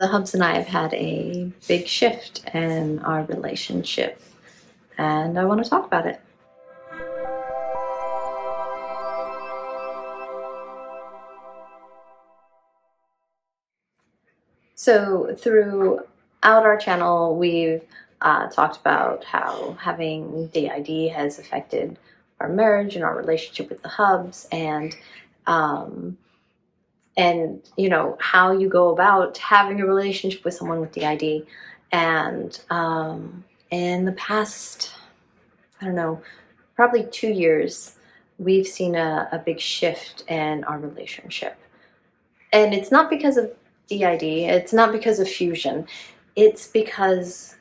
The Hubs and I have had a big shift in our relationship, and I want to talk about it. So, throughout our channel, we've talked about how having D.I.D has affected our marriage and our relationship with the Hubs, um, and how you go about having a relationship with someone with D.I.D. And in the past, I don't know, probably 2 years, we've seen a big shift in our relationship. And it's not because of D.I.D, it's not because of fusion. It's because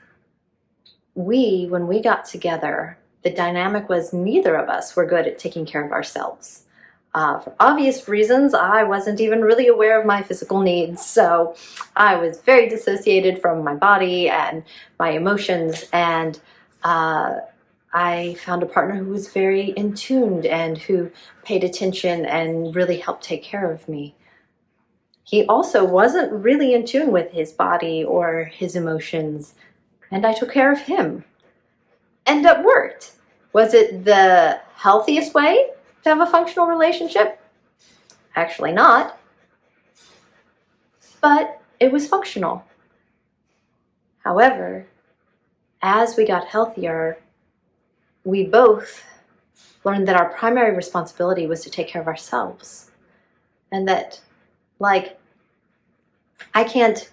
when we got together, the dynamic was neither of us were good at taking care of ourselves. For obvious reasons, I wasn't even really aware of my physical needs, so I was very dissociated from my body and my emotions, and I found a partner who was very in tuned and who paid attention and really helped take care of me. He also wasn't really in tune with his body or his emotions, and I took care of him. And it worked. Was it the healthiest way to have a functional relationship? Actually not. But it was functional. However, as we got healthier, we both learned that our primary responsibility was to take care of ourselves. And that, I can't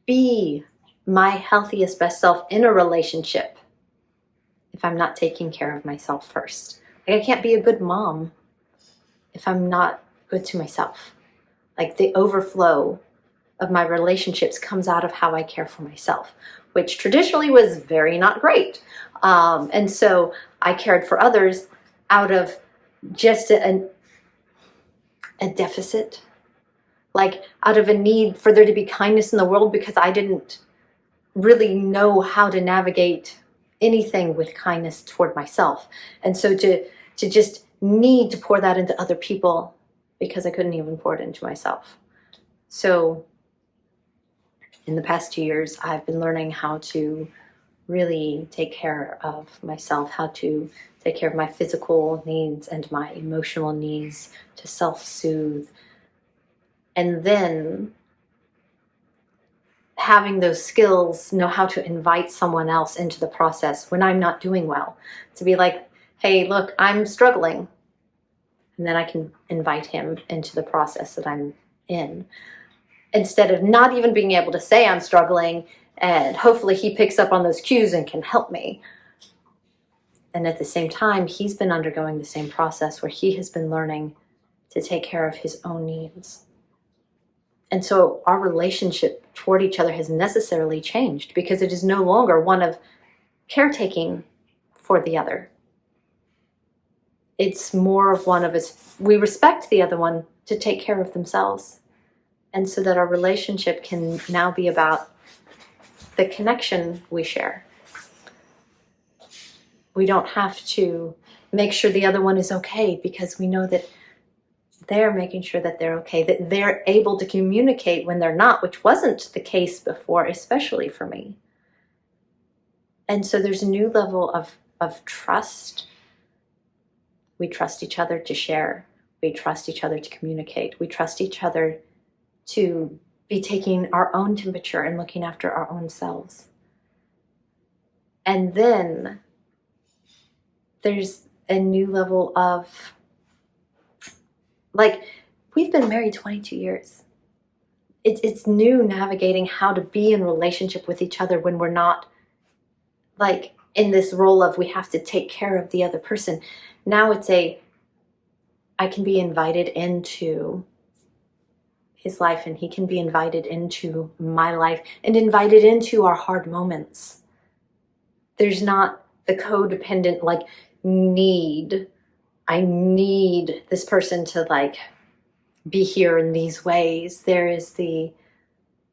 be my healthiest, best self in a relationship if I'm not taking care of myself first. I can't be a good mom if I'm not good to myself. The overflow of my relationships comes out of how I care for myself, which traditionally was very not great. And so I cared for others out of just a deficit, out of a need for there to be kindness in the world, because I didn't really know how to navigate anything with kindness toward myself. And so to just need to pour that into other people because I couldn't even pour it into myself. So in the past 2 years, I've been learning how to really take care of myself, how to take care of my physical needs and my emotional needs, to self-soothe. And then having those skills, know how to invite someone else into the process when I'm not doing well. To be like, hey, look, I'm struggling. And then I can invite him into the process that I'm in. Instead of not even being able to say I'm struggling, and hopefully he picks up on those cues and can help me. And at the same time, he's been undergoing the same process where he has been learning to take care of his own needs. And so our relationship toward each other has necessarily changed, because it is no longer one of caretaking for the other. It's more of one of us, we respect the other one to take care of themselves. And so that our relationship can now be about the connection we share. We don't have to make sure the other one is okay, because we know that they're making sure that they're okay, that they're able to communicate when they're not, which wasn't the case before, especially for me. And so there's a new level of trust. We trust each other to share. We trust each other to communicate. We trust each other to be taking our own temperature and looking after our own selves. And then there's a new level of, we've been married 22 years. It's new navigating how to be in relationship with each other when we're not in this role of we have to take care of the other person. Now it's I can be invited into his life, and he can be invited into my life and invited into our hard moments. There's not the codependent need. I need this person to be here in these ways. There is the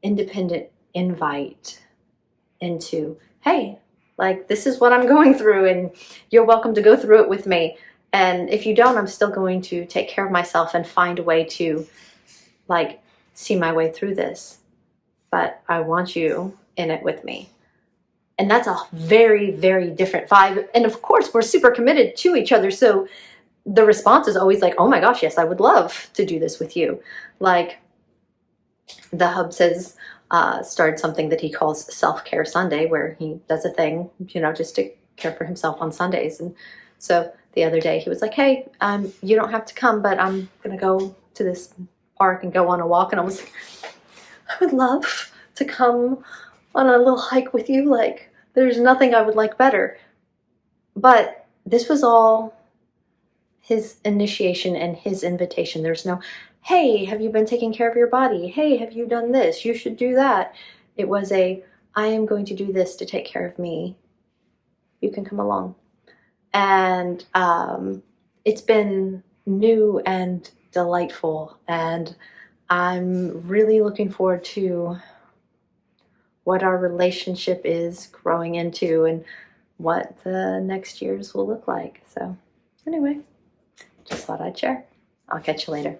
independent invite into, hey, this is what I'm going through, and you're welcome to go through it with me. And if you don't, I'm still going to take care of myself and find a way to see my way through this. but I want you in it with me. And that's a very, very different vibe. And of course, we're super committed to each other. So the response is always like, oh my gosh, yes, I would love to do this with you. Like the Hubs has started something that he calls Self-Care Sunday, where he does a thing, just to care for himself on Sundays. And so the other day he was like, hey, you don't have to come, but I'm going to go to this park and go on a walk. And I was like, I would love to come on a little hike with you. Like, there's nothing I would like better. But this was all his initiation and his invitation. There's no, hey, have you been taking care of your body? Hey, have you done this? You should do that. It was I am going to do this to take care of me. You can come along. And it's been new and delightful. And I'm really looking forward to what our relationship is growing into and what the next years will look like. So anyway, just thought I'd share. I'll catch you later.